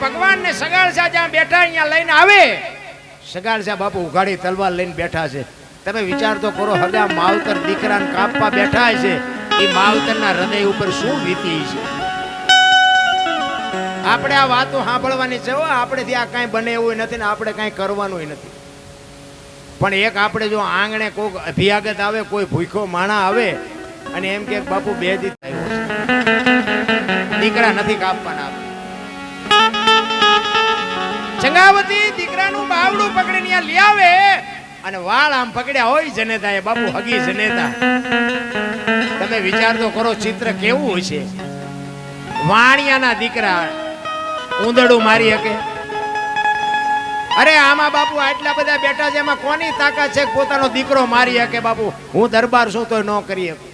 ભગવાન ને સગાળસા જ્યાં બેઠા અહીંયા લઈને આવે, સગાળસા બાપુ ઉઘાડી તલવાર લઈને બેઠા છે. તમે વિચાર તો કરો, હગા માવતર દીકરાને કાપવા બેઠા છે, એ માવતરના હૃદય ઉપર શું વીતી છે. આપણે આ વાતો સાંભળવાની છે, આપણે થી આ કાંઈ બને એવું નથી ને આપણે કાંઈ કરવાનું નથી. પણ એક આપણે જો આંગણે કોઈક અભિયાગત આવે, કોઈ ભૂખો માણા આવે અને એમ કે બાપુ બે દી દીકરા નથી કાપવાના. ચંગાવતી દીકરાનું બાવડું પકડીને લઈ આવે અને વાળ આમ પકડ્યા હોય જનેતા, એ બાપુ હગી જનેતા. તમે વિચાર તો કરો ચિત્ર કેવું હોય છે. વાણિયાના દીકરા ઊંધડું મારી શકે? અરે આમાં બાપુ આટલા બધા બેઠા છે, એમાં કોની તાકાત છે પોતાનો દીકરો મારી શકે? બાપુ હું દરબાર છું તો ન કરી શકું.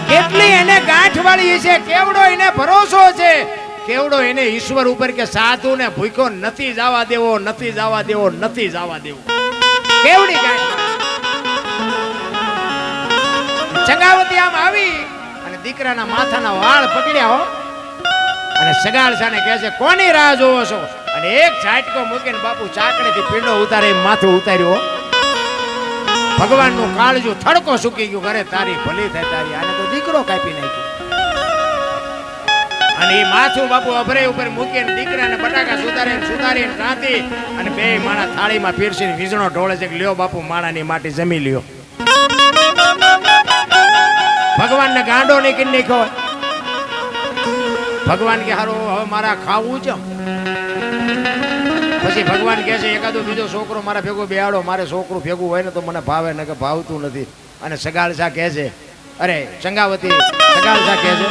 કેટલી એને ગાંઠ વાળી છે, કેવડો એને ભરોસો છે, કેવડો એને ઈશ્વર ઉપર કે સાધુ ને ભૂખ્યો નથી જવા દેવો, નથી જવા દેવો, નથી જવા દેવો. કેવડી ગાંઠ. ચંગાવતી આમ આવી અને દીકરાના માથાના વાળ પકડ્યા હો અને સગાળસાને કહે છે કોની રાહ જોવો છો? અને એક ઝાટકો મૂકીને બાપુ ચાકડેથી પીંડો ઉતારે માથું ઉતાર્યો. ભગવાનનું કાળજું થડકો સૂકી ગયું. ઘરે તારી ભલી થાય તારી, આને તો દીકરો કાપી નાખ્યો. અને એ માથું બાપુ અભરે ઉપર મૂકીને દીકરાને બટાકા સુધારીને રાંધી અને બે માણા થાળીમાં પીરસીને વીજણો ઢોળે છે કે લ્યો બાપુ માણાની માટી જમી લ્યો. ભગવાનને ગાંડો નહીં કરી નાખ્યો. ભગવાન કે હારો હવે મારા ખાવું છે. પછી ભગવાન કહે છે એકાદો બીજો છોકરો મારા ભેગો બેહાડો, મારે છોકરું ભેગું હોય ને તો મને ભાવે ને કે ભાવતું નથી. અને સગાળસા કહે છે, અરે ચંગાવતી સગાળસા કહે છે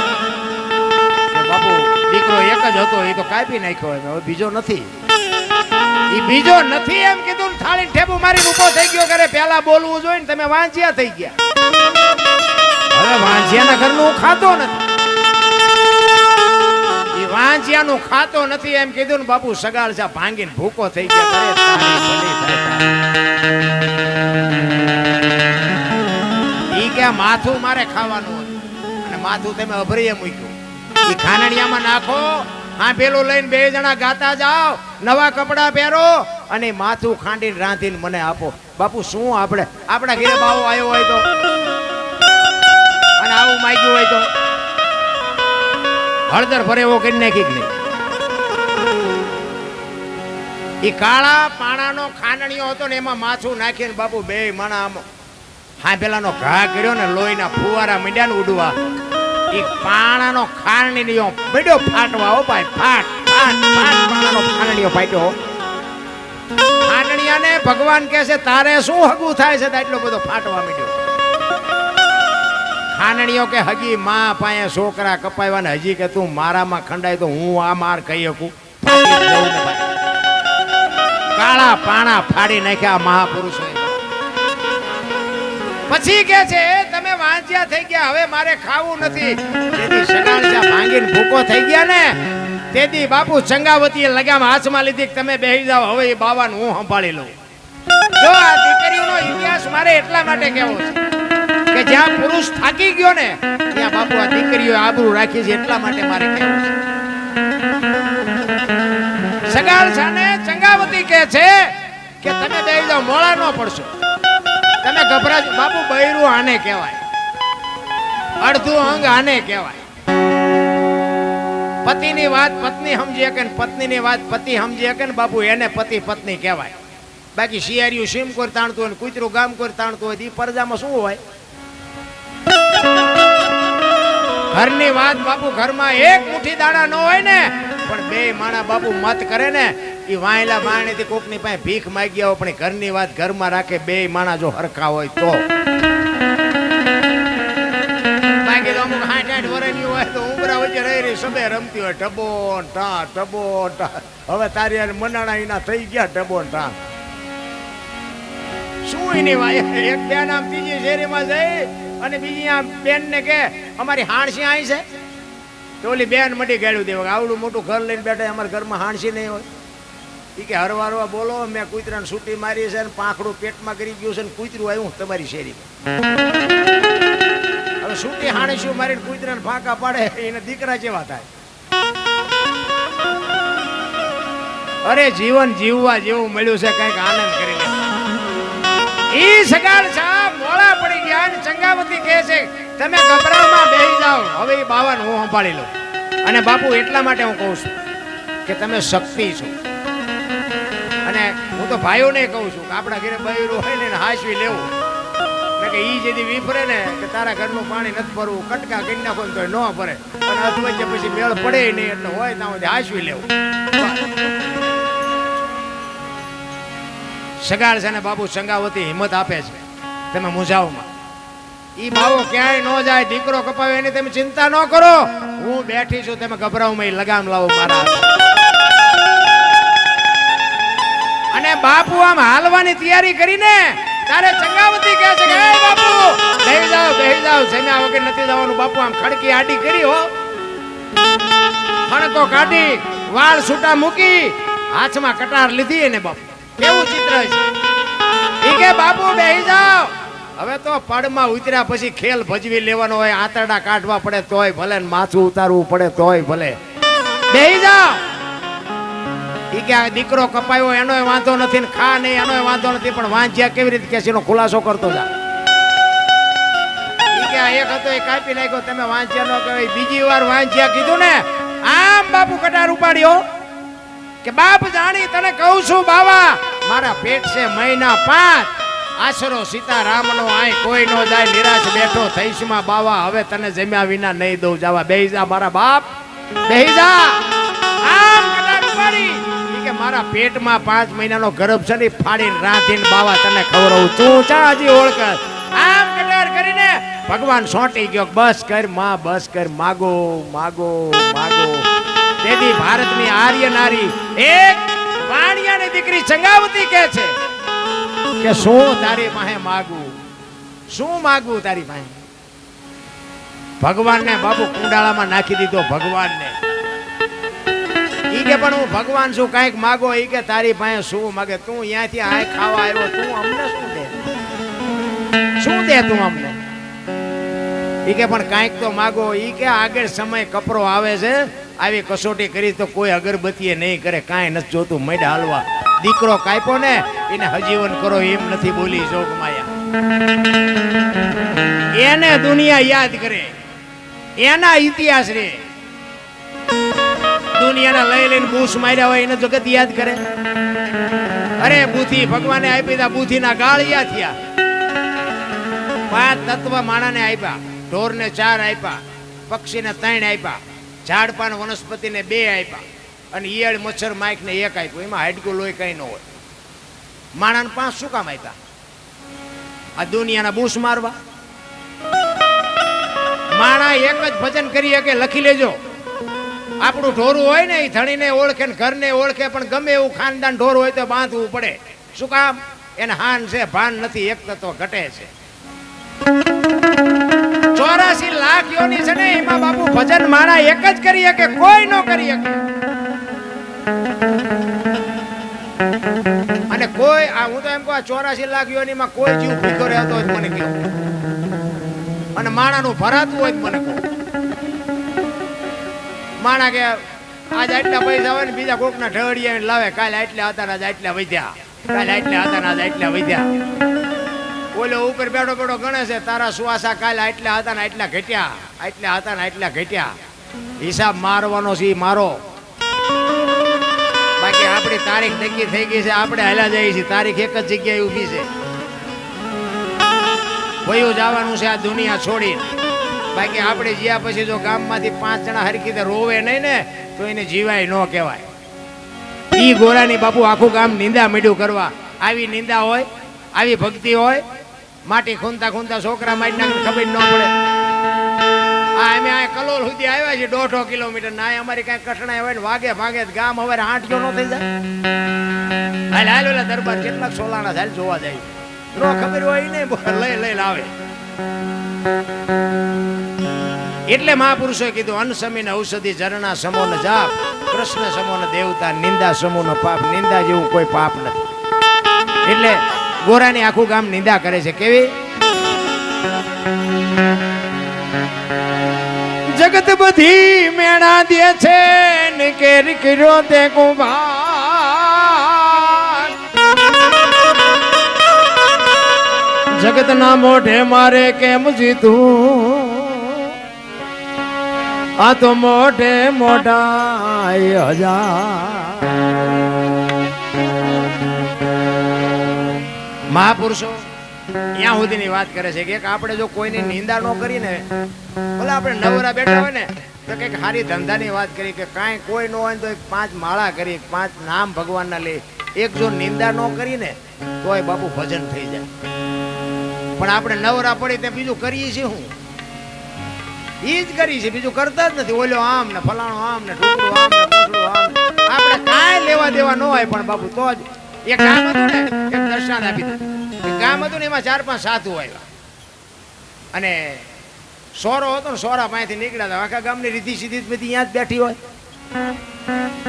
કે બાપુ દીકરો એક જ હતો, એ તો કાપી નાખ્યો, હવે બીજો નથી. એ બીજો નથી એમ કીધું ને થાળી ઠેબુ મારીને ઊભો થઈ ગયો. ઘરે પેલા બોલવું જોઈએ ને, તમે વાંચ્યા થઈ ગયા. હવે વાંચ્યાના ઘરનું હું ખાતો નથી, વાંચિયાનું ખાતો નથી એમ કીધું ને બાપુ સગાળસા ભાંગીને ભૂકો થઈ ગયા. ઈ કે માથું મારે ખાવાનું હતું અને માથું તમે અભરીએ મૂક્યું. ઈ ખાનડિયામાં નાખો, હા પેલું લઈને બે જણા ગાતા જાઓ, નવા કપડા પહેરો અને માથું ખાંડીને રાંધીને મને આપો. બાપુ શું આપણા ઘરે બાવો આવ્યો હોય તો અને આવું માંગ્યું હોય તો હળદર ભરેવો કરી નાખી કે નહીં? એ કાળા પાણાનો ખાનણીઓ હતો ને એમાં માથું નાખીને બાપુ બે માણા હા પેલાનો ઘા કર્યો ને લોહીના ફુવારા મીંડ્યા ને ઉડવા. એ પાણાનો ખાનણીઓ બેડો ફાટવા હો ભાઈ, ફાટ ફાટ ફાટ પાણાનો ખાનણીઓ ફાટ્યો. ખાનણીયાને ભગવાન કહે છે તારે શું હગું થાય છે એટલો બધો ફાટવા મીંડ્યો? ખાનણીઓ કે હજી માં પાયે છોકરા કપાવ્યા ને હજી કે તું મારામાં ખંડાય તો હું આ માર કહી શકું? કાળા પાણા ફાડી નાખ્યા મહાપુરુષો. પછી કે છે તમે વાંચ્યા થઈ ગયા, હવે મારે ખાવું નથી. તેથી સગાળસા ભાંગીને ભૂકો થઈ ગયા ને, તેથી બાપુ ચંગાવતીએ લગામ હાથમાં લીધી કે તમે બેસી જાઓ, હવે એ બાવાને હું સંભાળી લઉં. જો આ દીકરીનો ઇતિહાસ મારે એટલા માટે કહેવો છે કે જ્યાં પુરુષ થાકી ગયો ને ત્યાં બાપુ આ દીકરીઓ આબરૂ રાખી છે, એટલા માટે મારે કહેવું છે. સગાળસાને ચંગાવતી કહે છે કે તમે બેસી જાઓ, મોળા ન પડશો, તમે ગભરાજો. બાપુ બૈરું આને કહેવાય, અડધું અંગ આને કહેવાય. પતિની વાત પત્ની સમજી શકે ને પત્નીની વાત પતિ સમજી શકે ને બાપુ એને પતિ પત્ની કહેવાય. બાકી શિયાળિયું સીમ કોઈ તાણતું હોય ને કૂતરું ગામ કોઈ તાણતું હોય, એ પરજામાં શું હોય? ઘરની વાત બાપુ ઘરમાં એક મુઠ્ઠી દાણા ન હોય ને પણ બે માણા બાપુ મત કરે ને, એ વાયલા માણેથી કોકની પાસે ભીખ માંગી આવો પણ ઘરની વાત ઘરમાં રાખે બે માણા જો હરખા હોય તો. બાકી તો અમુક 60-60 વર્ષની હોય તો ઉંબરા વચ્ચે રહી સબે રમતી હોય ટબો ટા ટબો ટા. હવે તારી યાર મનાણા એના થઈ ગયા ટબો ટા. શું એની વાય એક બેન આમ ત્રીજી શેરીમાં જઈ અને બીજી આમ બેન ને કે અમારી હાણસી અહીં છે તો ઓલી બેન મટી ગાડ્યું દેવા. આવડું મોટું ઘર લઈને બેઠા, અમારા ઘરમાં હાણસી નહીં હોય. એ કે હરવારવા બોલો, મેં કૂતરાને સૂટી મારી છે ને પાંખડું પેટમાં કરી ગયું છે ને કૂતરું આવ્યું તમારી શેરીમાં. હવે સૂટી હાણીશું મારીને કૂતરાને ફાંકા પાડે એને દીકરા જેવા થાય. અરે જીવન જીવવા જેવું મળ્યું છે, કઈક આનંદ કરી લે. ઈ સગાડ સાહેબ મોળા પડી ગયા અને ચંગાવતી કહે છે તમે ગભરામાં બેસી જાઓ, હવે એ બાવાને હું સંભાળી લઉં. અને બાપુ એટલા માટે હું કહું છું કે તમે શક્તિ છો. અને હું તો ભાઈઓને કહું છું કે આપણા ઘરે બૈરું હોય ને હાંસવી લેવું, કે ઈ જેથી વિફરે ને કે તારા ઘરનું પાણી નથી ભરવું, કટકા કરી નાખો ને તો ન ભરે, અને અથવા પછી મેળ પડે નહીં, એટલે હોય ત્યાં હાંસવી લેવું. સગાડ છે ને બાપુ ચંગાવતી હિંમત આપે છે તમે મુંજાવમાં. ઈ બાવો ક્યાંય ન જાય, દીકરો કપાવે એની તમે ચિંતા ન કરો, હું બેઠી છું, તમે ગભરાવમાં લગામ લાવો મારા. અને બાપુ આમ હાલવાની તૈયારી કરીને તારે ચંગાવતી કહે છે કે એ બાપુ બેહી જાઓ, જમ્યા વગર નથી જવાનું. બાપુ આમ ખડકી આડી કરી હો, ખણકો કાઢી, વાળ છૂટા મૂકી, હાથમાં કટાર લીધી. અને બાપુ કેવું ચિત્ર છે. ઈ કે બાપુ બેહી જાઓ. હવે તો પડમાં ઉતર્યા પછી ખેલ ભજવી લેવાનો હોય, આંતરડા કાઢવા પડે તોય ભલે, માથું ઉતારવું પડે તોય ભલે. બેહી જાઓ. ઈ કે આ દીકરો કપાયો એનોય વાંધો નથી ને ખા નહીં એનોય વાંધો નથી, પણ વાંચ્યા કેવી રીતે કેસીનો ખુલાસો કરતો જા. ઈ કે એક હતો એ કાપી નાખ્યો, તમે વાંચ્યા ન કહેવાય. બીજી વાર વાંચ્યા કીધું ને આમ બાપુ કટાર ઉપાડ્યો કે બાપ જાણી તને કહું છું બાવા, મારા પેટ છે મહિના 5, આશરો સીતારામનો આય કોઈ નો જાય, નિરાશ બેઠો થઈશ માં બાવા, હવે તને જમ્યા વિના નહીં દઉં જવા. બેહી જા મારા બાપ, બેહી જા. આમ કટાર ઉપાડી કે મારા પેટમાં 5 મહિનાનો ગર્ભ છે ને ફાડીને રાંધીને બાવા તને ખવડાવું, તું ચા હજી ઓળખ. આમ કટાર કરીને ભગવાન સોંટી ગયો, બસ કર માં, બસ કર, માગો માગો માગો. તેથી ભારતની આર્ય નારી એક વાણિયાની દીકરી ચંગાવતી કહે છે કે શું તારી પાસે માગું, શું માગું તારી પાસે. ભગવાનને બાપુ કુંડાળામાં નાખી દીધો. ભગવાનને ઈ કે પણ હું ભગવાન છું, કાંઈક માગો. ઈ કે તારી પાસે શું માગે, તું અહીંયાથી આય ખાવા આવ્યો, તું અમને શું દે, શું દે તું અમને. ઈ કે પણ કાંઈક તો માગો. ઈ કે આગળ સમય કપરો આવે છે, આવી કસોટી કરી તો કોઈ અગરબત્તીએ નહીં કરે, કાંઈ નથી જોતું, મૈડા હાલવા. દીકરો કાપ્યો ને એને હજીવન કરો એમ નથી બોલી જોગમાયા. એને દુનિયા યાદ કરે, એના ઇતિહાસ રે. દુનિયાના લઈ લઈને બૂસ માર્યા હોય એને જગત યાદ કરે. અરે બુદ્ધિ ભગવાને આપી તા, બુદ્ધિના ગાળિયા થયા. 5 તત્વ માણાને આપ્યા, ઢોરને 4 આપ્યા, પક્ષીને 3 આપ્યા, ઝાડપાન વનસ્પતિને 2 આપ્યા, અને ઈયળ મચ્છર માઇકને 1 આપ્યું. એમાં હાડકું લોહી કઈ ન હોય. માણાને 5 શું કામ આપ્યા? આ દુનિયાના બૂસ મારવા. માણા એક જ ભજન કરી શકે, લખી લેજો. આપણું ઢોરું હોય ને એ ધણીને ઓળખે ને ઘરને ઓળખે, પણ ગમે એવું ખાનદાન ઢોર હોય તો બાંધવું પડે. શું કામ? એને હાન છે, ભાન નથી, એક તત્વ ઘટે છે. 84 લાખ યોની છે ને, એમાં બાપુ ભજન માણા એક જ કરી શકે, કોઈ ન કરી શકે. અને કોઈ હું તો એમ કહું 84 લાખ યોનીમાં કોઈ જીવ ભૂખ્યો રહેતો હોય મને કહો, અને માણાનું ભરાતું હોય મને કહો. માણા કે આજ આટલા પૈસા હોય ને બીજા કોકના ઢળિયા લાવે, કાલે આટલા હતા ને આજ આટલા વધ્યા, કાલે આટલા હતા ને આજ આટલા વધ્યા. ઓલો ઉપર બેઠો બેઠો ગણે છે, તારા સુવાસા કાલે આટલા હતા ને આટલા ઘટ્યા, આટલા હતા ને આટલા ઘટ્યા. હિસાબ મારવાનો છે મારો. બાકી આપણી તારીખ નક્કી થઈ ગઈ છે, આપણે હાલ્યા જઈએ છીએ. તારીખ એક જ જગ્યાએ ઊભી છે, વયું જવાનું છે આ દુનિયા છોડી. બાકી આપણે જ્યાં પછી જો ગામમાંથી 5 જણા હરખી રીતે રોવે નહીં ને તો એને જીવાય ન કહેવાય. ઈ ગોરાની બાપુ આખું ગામ નિંદા મીડું કરવા. આવી નિંદા હોય, આવી ભક્તિ હોય, માટી ખૂંદતા ખૂંદતા છોકરા મારી નાખીને ખબર ન પડે. અમે આ કલોલ સુધી આવ્યા છીએ 1.5 કિલોમીટર ના. અમારી કઈ કઠણાઈ હોય ને વાગે ભાગે ગામ હવે 8 કિલો ન થઈ જાય. હાલ હાલ ઓલા દરબાર કેટલાક સોલાણા હાલ જોવા જાય, નો ખબર હોય ને લઈ લઈને આવે. એટલે મહાપુરુષોએ કીધું અન્ન સમીન ઔષધિ ઝરણા સમો ન જાપ, કૃષ્ણ સમો ન દેવતા, નિંદા સમો ન પાપ. નિંદા જેવું કોઈ પાપ નથી. એટલે ગોરાની આખું ગામ નિંદા કરે છે. કેવી? જગત બધી મેણા દે છે ને કેર કર્યો તે કુંભાર, જગતના મોઢે મારે કેમ જીતું, આ તો મોઢે મોઢા હજાર. મહાપુરુષો ત્યાં સુધીની વાત કરે છે કે આપણે જો કોઈની નિંદા ન કરીને, ભલે આપણે નવરા બેઠા હોય ને તો કંઈક સારી ધંધાની વાત કરી કે કાંઈ કોઈ ન હોય તો 5 માળા કરી, 5 નામ ભગવાનના લે, એક જો નિંદા ન કરીને તોય બાપુ ભજન થઈ જાય. પણ આપણે નવરા પડી ત્યાં બીજું કરીએ છીએ, હું ઈ જ કરી છે, બીજું કરતા જ નથી. ઓલો આમ ને ફલાણો આમ ને ઢોકળું આમ ને પૂછડું આમ, આપણે કાંઈ લેવા દેવા ન હોય. પણ બાપુ તો જ એક ગામ હતું ને, એક દર્શન આપી દીધું. એક ગામ હતું ને એમાં 4-5 સાધુ આવ્યા અને સોરો હતો ને, સોરા પાસેથી નીકળ્યા હતા. આખા ગામની રીતિ સીધી બધી ત્યાં જ બેઠી હોય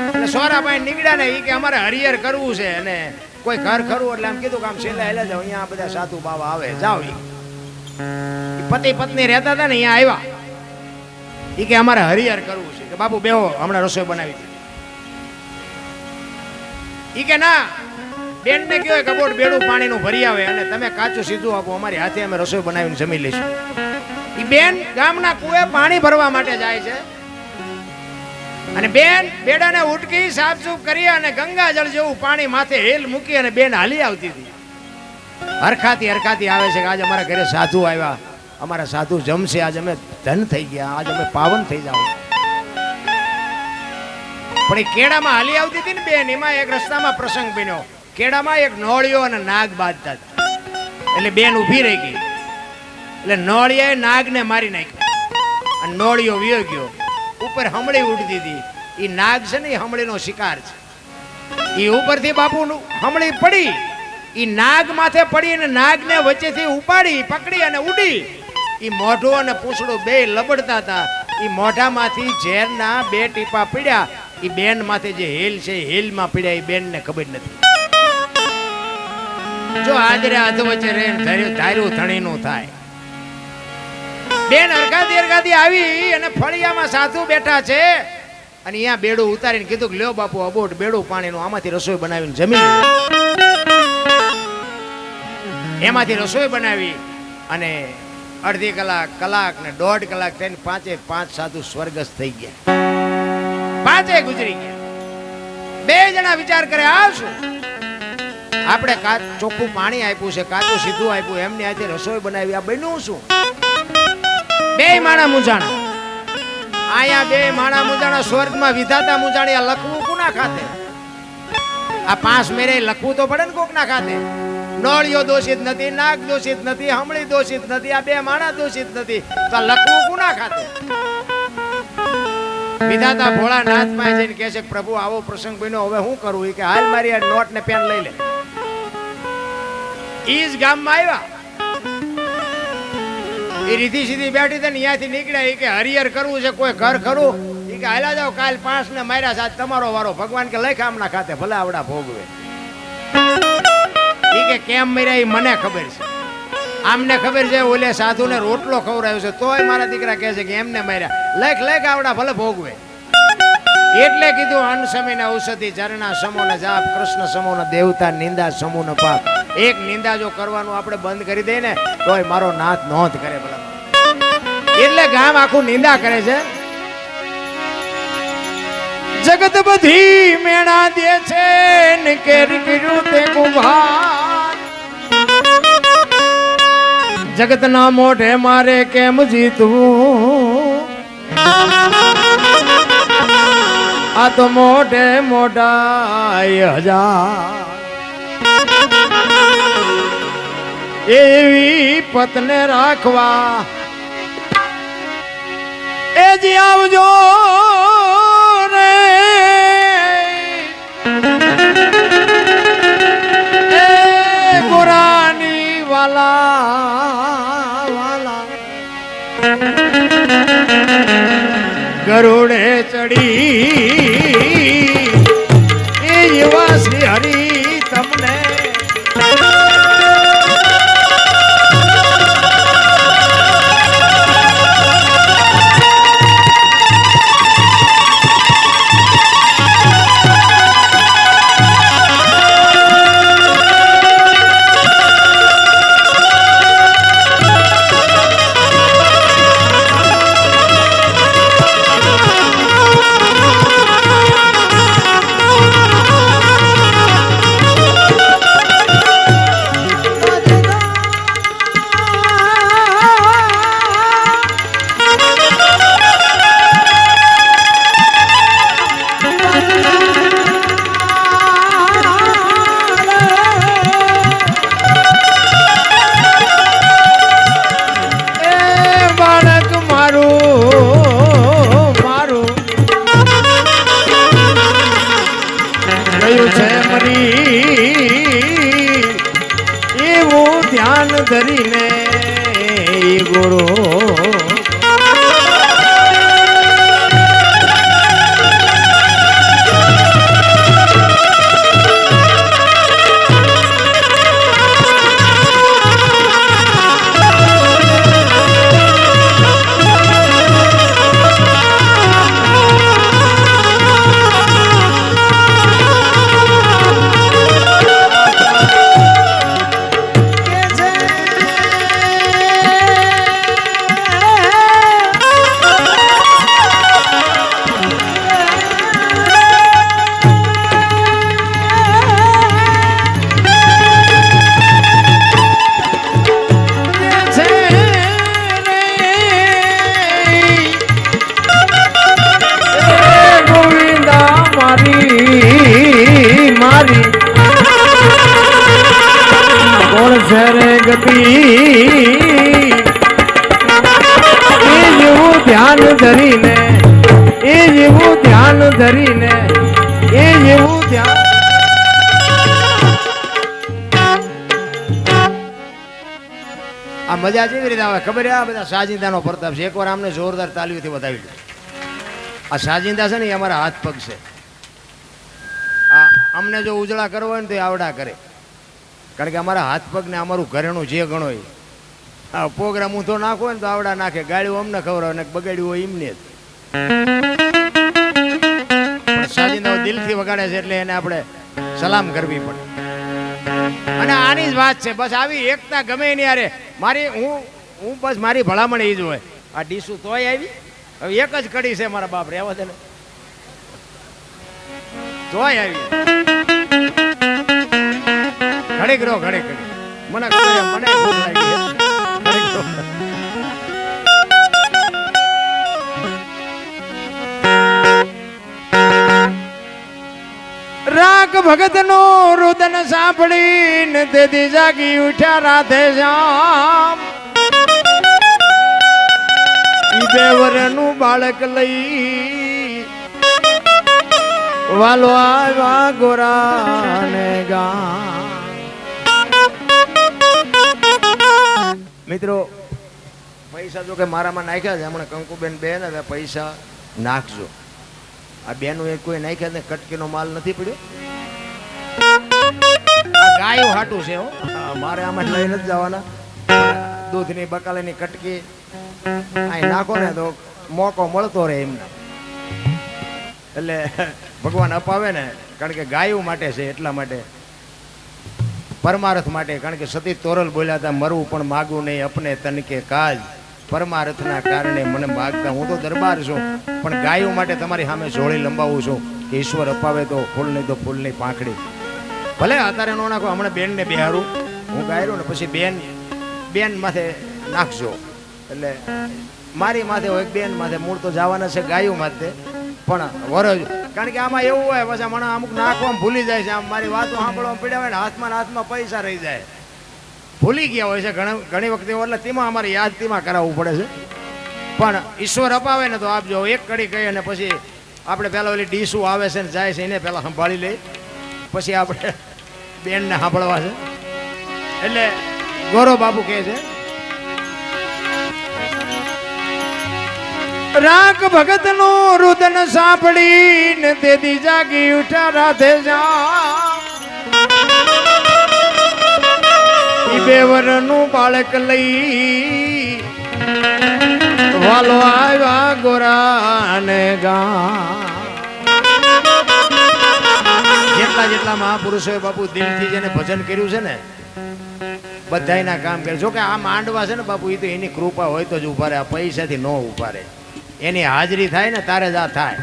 એટલે સોરા પાસે નીકળ્યા ને, એ કે અમારે હરિહર કરવું છે અને કોઈ ઘર ખરું, એટલે આમ કીધું કે આમ છેલ્લા હેલા જાવ, અહીંયા બધા સાધુ બાબા આવે, જાઓ. પતિ પત્ની રહેતા હતા ને, અહીંયા આવ્યા. એ કે અમારે હરિહર કરવું છે. કે બાપુ બેહો, હમણાં રસોઈ બનાવી હતી. એ કે ના, બેન ને કહેવાય કબોટ બેડું પાણીનું ભરી આવે અને તમે કાચું સીધું આપો, અમારી હાથે અમે રસોઈ બનાવીને જમી લઈશું. એ બેન ગામના કુએ પાણી ભરવા માટે જાય છે અને બેન બેડાને ઉટકી સાફસૂફ કરી અને ગંગાજળ જેવું પાણી માથે હેલ મૂકી અને બેન હાલી આવતી હતી. હરખાતી હરખાતી આવે છે કે આજે અમારા ઘરે સાધુ આવ્યા, અમારા સાધુ જમશે, આજે અમે ધન થઈ ગયા, આજે અમે પાવન થઈ જાવ. પણ એ કેડામાં હાલી આવતી હતી ને બેન, એમાં એક રસ્તામાં પ્રસંગ બન્યો. કેડામાં એક નોળિયો અને નાગ બાંધતા હતા. એટલે બેન ઊભી રહી ગઈ. એટલે નોળિયાએ નાગને મારી નાખ્યો અને નોળિયો વિયો ગયો. ઉપર હમળી ઉડતી હતી. એ નાગ છે ને, એ હમળીનો શિકાર છે. એ ઉપરથી બાપુ હમળી પડી, એ નાગ માથે પડી અને નાગને વચ્ચેથી ઉપાડી પકડી અને ઉડી. એ મોઢું અને પૂંછડું બે લબડતા હતા. એ મોઢામાંથી ઝેરના 2 ટીપા પીડ્યા. એ બેન માથે જે હેલ છે, હેલમાં પીડ્યા. એ બેનને ખબર નથી. જો આદરે હાથ વચ્ચે રહીને ધાર્યું ધણીનું થાય. બેન હરખાતી હરખાતી આવી અને ફળિયામાં સાધુ બેઠા છે અને અહીંયા બેડું ઉતારીને કીધું કે લ્યો બાપુ અબોટ બેડું પાણીનું, આમાંથી રસોઈ બનાવીને જમી લે. એમાંથી રસોઈ બનાવી અને અડધી કલાક, કલાક ને 1.5 કલાક થઈને 5 સાધુ સ્વર્ગસ્થ થઈ ગયા. 5 ગુજરી ગયા. 2 જણા વિચાર કરે આવશું, આપણે ચોખ્ખું પાણી આપ્યું છે, કાચું સીધું આપ્યું, એમની હાથે રસોઈ બનાવી, આ બન્યું શું? 2 માણા મૂંઝાણા. આયા 2 માણા મૂંઝાણા, સ્વર્ગમાં વિધાતા મૂંઝાણી. આ લખવું કોના ખાતે? આ 5 મેરે લખવું તો પડે ને કોકના ખાતે. નોળિયો દોષિત નથી, નાગ દોષિત નથી, હમળી દોષિત નથી, આ 2 માણા દોષિત નથી, તો લખવું કોના ખાતે? વિધાતા ભોળાનાથ પાસે જઈને કહે છે કે પ્રભુ આવો પ્રસંગ બન્યો, હવે શું કરવું? કે હાલ મારી આ નોટ ને પેન લઈ લે. ઈ જ ગામમાં આવ્યા. એ રીતિ સીધી બેઠી હતી ને, અહીંયાથી નીકળ્યા. એ કે હરિહર કરવું છે, કોઈ ઘર ખરું? એ કે હાલા જાવ, કાલ 5 ને માર્યા, સાથ તમારો વારો. ભગવાન કે લખ આમના ખાતે, ભલે આવડા ભોગવે. એ કે કેમ માર્યા એ મને ખબર છે, આમને ખબર છે. ઓલે સાધુને રોટલો ખવડાવ્યો છે તોય મારા દીકરા કહે છે કે એમને માર્યા. લખ લખ આવડા, ભલે ભોગવે. એટલે કીધું અન્ન સમયના ઔષધિ, ઝરણા સમો ને જાપ, કૃષ્ણ સમો ને દેવતા, નિંદા સમૂહ ન પાપ. એક નિંદા જો કરવાનું આપણે બંધ કરી દઈએ ને તોય મારો નાથ નોંધ કરે. ભલા એટલે ગામ આખું નિંદા કરે છે. જગત બધી મેણા દે છે ને કેરી કર્યું તે કુભાર. જગતના મોઢે મારે કેમ જીતવું, આ તો મોઢે મોઢા હજાર. એવી પતને રાખવા એ જી આવજો રે, એ ગોરાની વાલા વાલા. ગરુડે ચડી એ એવા શ્રી હરી તમને ગુરુ ધ્યાન ધરીને એ જેવું ધ્યાન ધરીને એ જેવું ધ્યાન આ મજા કેવી રીતે આવે ખબર આ બધા સાજિંદાનો પ્રતાપ છે. એકવાર આમને જોરદાર તાલીઓથી બતાવી દો. આ સાજિંદા છે ને એ અમારા હાથ પગ છે. આ અમને જો ઉજળા કરવો હોય ને તો એ આવડા કરે, કારણ કે અમારા હાથ પગ ને અમારું ઘરેણું જે ગણો હોય. હા, પ્રોગ્રામ ઊંધો નાખો હોય ને તો આવડા નાખે, ગાળ્યું અમને ખવડાવે ને બગાડ્યું હોય એમને જ. પણ સાજિંદાઓ દિલથી વગાડે છે એટલે એને આપણે સલામ કરવી પડે. અને આની જ વાત છે, બસ આવી એકતા ગમે એની યારે મારી હું બસ મારી ભલામણ એ જ હોય. આ ડીસુ તોય આવી, હવે એક જ કડી છે મારા બાપ રહેવા દે ને, તોય આવી ઘડીક રહો ઘડીક મને મને ભૂખ લાગી રાગ ભગત નો રુદન સાંભળીને તેથી જાગી ઉઠ્યા રાધે શ્યામ. બે વરનું બાળક લઈ વાલો આવ્યા ગોરાને ગામ. મિત્રો પૈસા જો કે મારામાં નાખ્યા છે હમણાં કંકુબેન બેન હવે પૈસા નાખજો. આ બેનું એક કોઈ નાખ્યા ને કટકીનો માલ નથી પડ્યો. આ ગાયો હાટું છે હો, મારે આમાં લઈ નથી જવાના. દૂધની બકાલાની કટકી અહીં નાખો ને તો મોકો મળતો રહે એમને. એટલે ભગવાન અપાવે ને, કારણ કે ગાયું માટે છે એટલા માટે, પરમાર્થ માટે. કારણ કે સતી તોરલ બોલ્યા હતા, મરવું પણ માગું નહીં અપને તન કે કાજ, પરમાર્થના કારણે મને માગતા. હું તો દરબાર છું પણ ગાયું માટે તમારી સામે જોડી લંબાવું છું કે ઈશ્વર અપાવે તો ફૂલ નહીં તો ફૂલની પાંખડી. ભલે અત્યારે નો નાખો, હમણાં બેનને બિહારું હું ગાયરું ને પછી બેન માથે નાખજો. એટલે મારી માથે હોય બેન માથે, મૂળ તો જવાના છે ગાયું માથે પણ વરજ. કારણ કે આમાં એવું હોય પછી મને અમુક નાખવામાં ભૂલી જાય છે. આમ મારી વાતો સાંભળવામાં પડ્યા હોય ને હાથમાં પૈસા રહી જાય, ભૂલી ગયા હોય છે ઘણી વખતે. એટલે તેમાં અમારે યાદ તેમાં કરાવવું પડે છે. પણ ઈશ્વર અપાવે ને તો આપજો. એક કડી કહી અને પછી આપણે પહેલાં ઓલી ડીસું આવે છે ને જાય છે એને પહેલાં સંભાળી લઈ, પછી આપણે બેનને સાંભળવા છે. એટલે ગૌરવ બાપુ કહે છે, રાગ ભગત નું રુદન સાંભળીને તેથી જાગી ઉઠ્યા રાધે શ્યામ. બે વરનું બાળક લઈ વાલો આવ્યા ગોરાને ગામ. જેટલા મહાપુરુષોએ બાપુ દિલથી જેને ભજન કર્યું છે ને બધાયના કામ કરે. જો કે આ માંડવા છે ને બાપુ, એ તો એની કૃપા હોય તો જ ઉભા રહે, આ પૈસાથી ન ઉભા રહે. એની હાજરી થાય ને તારે જ આ થાય.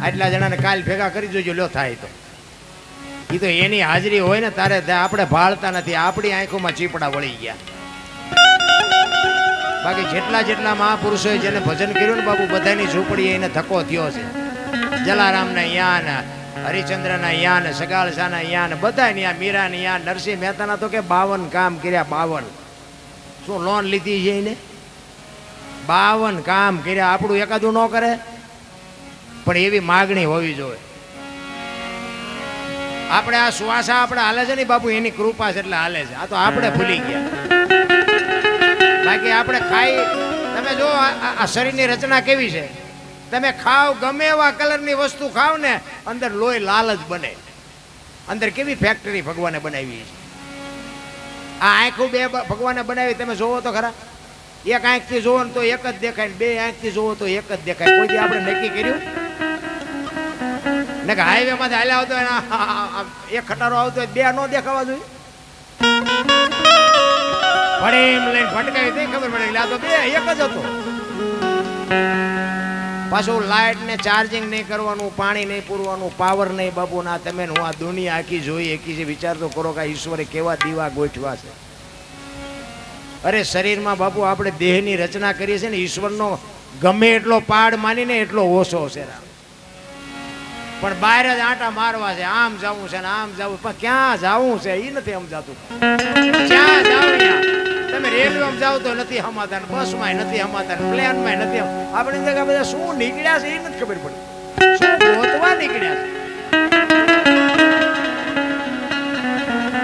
આટલા જણાને કાલ ભેગા કરી જોજો, લ્યો થાય તો. એ તો એની હાજરી હોય ને તારે આપણે ભાળતા નથી, આપણી આંખોમાં ચીપડા વળી ગયા. બાકી જેટલા મહાપુરુષોએ જેને ભજન કર્યું ને બાપુ, બધાની ઝૂંપડી એને ધક્કો થયો છે. જલારામના યાન, હરિચંદ્રના યાન, સગાળસાના યાન, બધાને યાન, મીરાની યાન, નરસિંહ મહેતાના તો કે 52 કામ કર્યા. 52 શું લોન લીધી છે એને? 52 કામ કર્યા. આપણું એકાદું ન કરે પણ એવી માગણી હોવી જોઈએ. આપણે આ શ્વાસા આપણે હાલે છે ને બાપુ, એની કૃપા છે એટલે હાલે છે. આ તો આપણે ભૂલી ગયા. બાકી આપણે ખાઈ તમે જો આ શરીરની રચના કેવી છે, તમે ખાવ ગમે એવા કલરની વસ્તુ ખાવ ને અંદર લોહી લાલ જ બને. અંદર કેવી ફેક્ટરી ભગવાને બનાવી છે. આ આંખો બે ભગવાને બનાવી, તમે જોવો તો ખરા. એક આંખથી જોવો ને તો એક જ દેખાય, બે આંખથી જોવો તો એક જ દેખાય. કોઈ દી આપણે નક્કી કર્યું ને કે હાઈવે માંથી હાલ્યા આવતો હોય એક ખટારો આવતો હોય, બે નો દેખાવા જોઈએ? ફડીમ લઈને ફટકાવી તે ખબર પડે આ તો બે એક જ હતો. પાછું લાઈટ ને ચાર્જિંગ નહીં કરવાનું, પાણી નહીં પૂરવાનું, પાવર નહીં. બાપુ ના તમે હું આ દુનિયા આખી જોઈ એકી છે. વિચાર તો કરો કે ઈશ્વરે કેવા દીવા ગોઠવા છે. અરે શરીરમાં બાપુ આપણે દેહની રચના કરીએ છીએ ને, ઈશ્વરનો ગમે એટલો પાડ માનીને એટલો ઓછો છે. પણ બહાર જ આંટા મારવા છે, આમ જવું છે ને આમ જવું, પણ ક્યાં જવું છે એ નથી સમજાતું. ક્યાં જાવ તમે રેલવેમાં જાવ તો નથી હમાતા, બસમાં નથી હમાતા, પ્લેનમાં નથી. આપણે જગ્યા બધા શું નીકળ્યા છે એ નથી ખબર પડી, શું ગોતવા નીકળ્યા છે.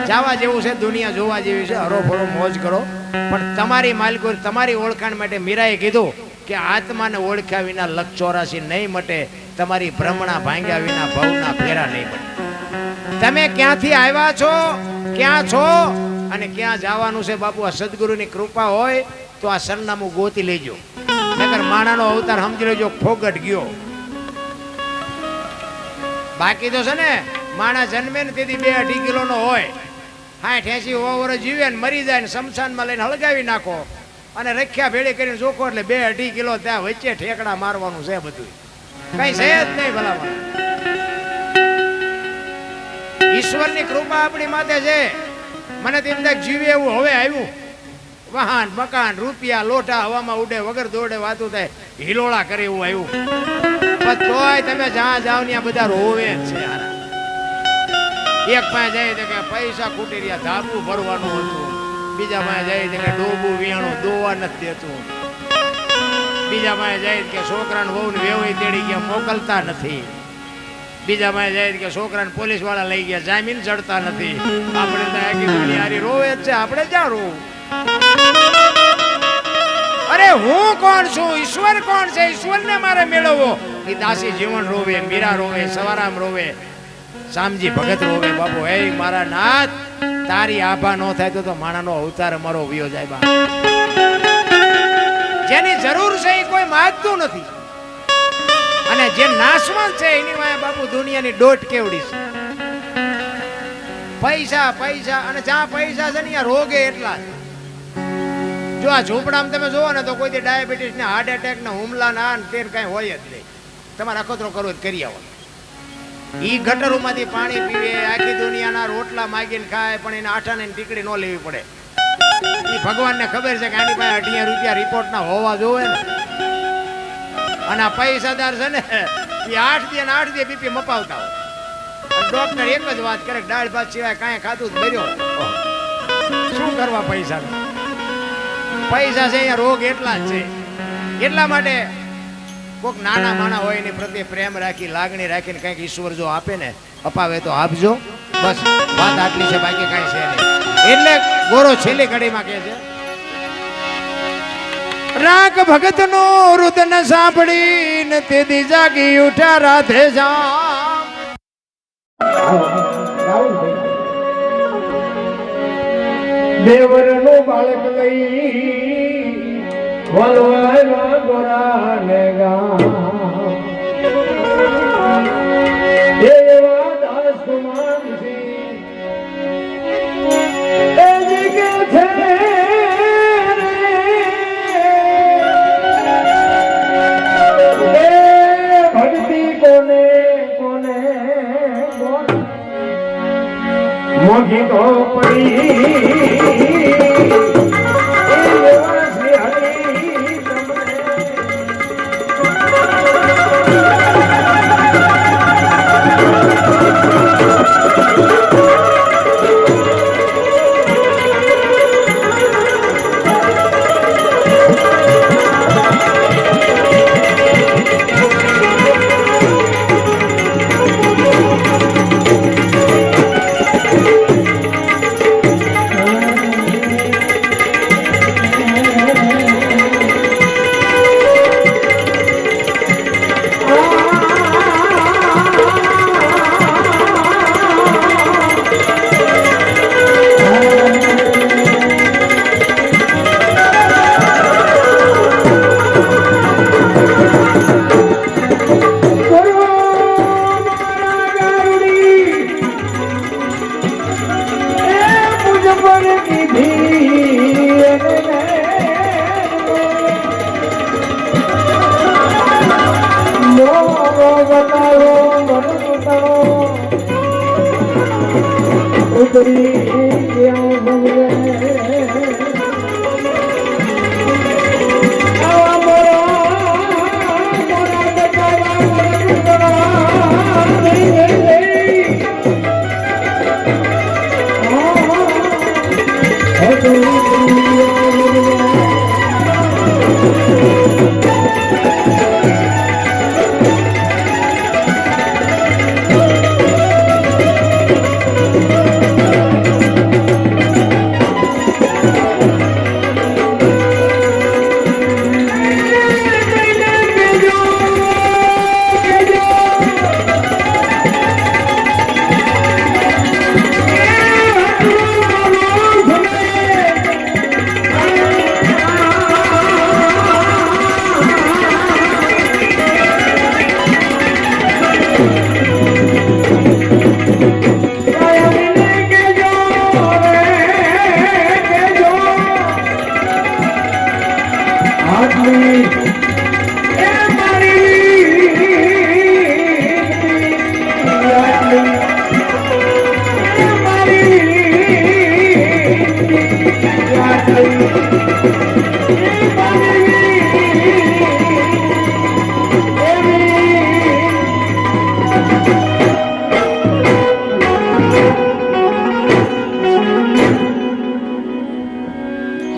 જવા જેવું છે, દુનિયા જોવા જેવી છે, હરોફરો મોજ કરો. પણ તમારી માલિકો તમારી ઓળખાણ માટે મીરાએ કીધું કે આત્માને ઓળખ્યા વિના લક્ષ 84 નહીં મટે, તમારી ભ્રમણા ભાંગ્યા વિના ભવના ફેરા નહીં મટે. તમે ક્યાંથી આવ્યા છો, ક્યાં છો અને ક્યાં જવાનું છે બાપુ, આ સદગુરુની કૃપા હોય તો આ સરનામું ગોતી લેજો. નકર માણાનો અવતાર સમજી લેજો ફોગટ ગયો. બાકી તો છે ને માણા જન્મે ને તેથી 2-2.5 કિલોનો હોય, 60-80 વર્ષ જીવે ને મરી જાય ને શમશાનમાં લઈને હળગાવી નાખો અને રખ્યા ભેળી કરીને જોખો એટલે 2-2.5 કિલો ત્યાં વચ્ચે ઠેકડા મારવાનું છે. બધું કઈ છે જ નહીં ભલામાં. ઈશ્વરની કૃપા આપણી માથે છે. મને તેમ થાય જીવે એવું હવે આવ્યું, વાહન મકાન રૂપિયા લોટા હવામાં ઉડે વગર દોડે વાતું થાય, હિલોળા કરે એવું આવ્યું. પણ તોય તમે જ્યાં જાવ ત્યાં બધા રોવે જ છે. એક પાસે જાય તો કે પૈસા ખૂટી રહ્યા, ધાબુ ભરવાનું હતું. બીજા પાસે જાય તો કે ડોબું વિયાણું દોવા નથી દેતું. બીજા પાસે જાય કે છોકરાને વહુને વેવાઈ તેડી ગયા મોકલતા નથી. બીજા પાસે જાય કે છોકરાને પોલીસ વાળા લઈ ગયા જામીન ચડતા નથી. આપણે તો આખી દુનિયા રોવે જ છે, આપણે ક્યાં રોવું? અરે હું કોણ છું, ઈશ્વર કોણ છે, ઈશ્વરને મારે મેળવવો. એ દાસી જીવન રોવે, મીરા રોવે, સવારામ રોવે, શામજી ભગત રોવે. બાપુ હે મારા નાથ, તારી આભા નો થાય તો માણાનો અવતાર અમારો વિયો જાય. બા જેની જરૂર છે એ કોઈ માંગતું નથી, અને જે નાશવંત છે એની વાય બાપુ દુનિયાની દોટ કેવડી છે. પૈસા પૈસા અને જ્યાં પૈસા છે ને ત્યાં રોગે એટલા. જો આ ઝૂંપડામાં તમે જોવો ને તો કોઈ ડાયાબિટીસ ને હાર્ટ એટેક ને હુમલા ના તે કઈ હોય જ નહીં. તમારે અખતરો કરવો જ કરી આવો. ઈ ગટરોમાંથી પાણી પીવે, આખી દુનિયાના રોટલા માગીને ખાય, પણ એને આઠાને ટીકડી ન લેવી પડે. ઈ ભગવાનને ખબર છે કે આની પાસે 18 રૂપિયા રિપોર્ટ ના હોવા જોવે ને. અને આ પૈસાદાર છે ને એ 8 દી અને 8 દી બીપી મપાવતા હોય. ડોક્ટર એક જ વાત કરે, દાળ ભાત સિવાય કાંઈ ખાતું જ ભર્યો. શું કરવા પૈસા? પૈસા છે અહીંયા રોગ એટલા જ છે. એટલા માટે કોઈક નાના માણા હોય એની પ્રત્યે પ્રેમ રાખી, લાગણી રાખીને કંઈક ઈશ્વર જો આપે ને, અપાવે તો આપજો. બસ વાત આટલી છે, બાકી કાંઈ છે નહીં. એટલે ગોરો છેલ્લી ઘડીમાં કહે છે, રાગ ભગત નો રુદન સાંભળીને તેદી જાગી ઉઠ્યા રાધે જામ. દેવર નો બાળક લઈ વલવાના ગોરાને ગામ, એવા દાસ કુમારજી એ જીગે છે રે. ભક્તિ કોને કોને મોગી તો પડી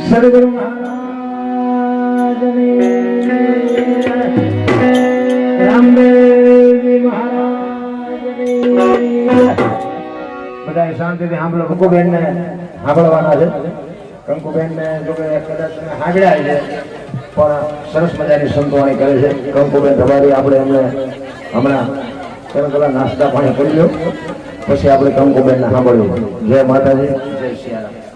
સદગુરુ મહારાજની રામદેવજી મહારાજની બધા શાંતિથી સાંભળો. કંકુબેન ને સાંભળવાના છે. કંકુબેન ને જો કે કદાચ તમે સાંભળ્યા છે પણ સરસ મજાની સંતવાણી કરે છે. કંકુબેન તમારી આપણે એમને હમણાં પેલા નાસ્તા પાણી કરી લો પછી આપણે કંકુબેન ને સાંભળ્યું. જય માતાજી, જય સિયારામ.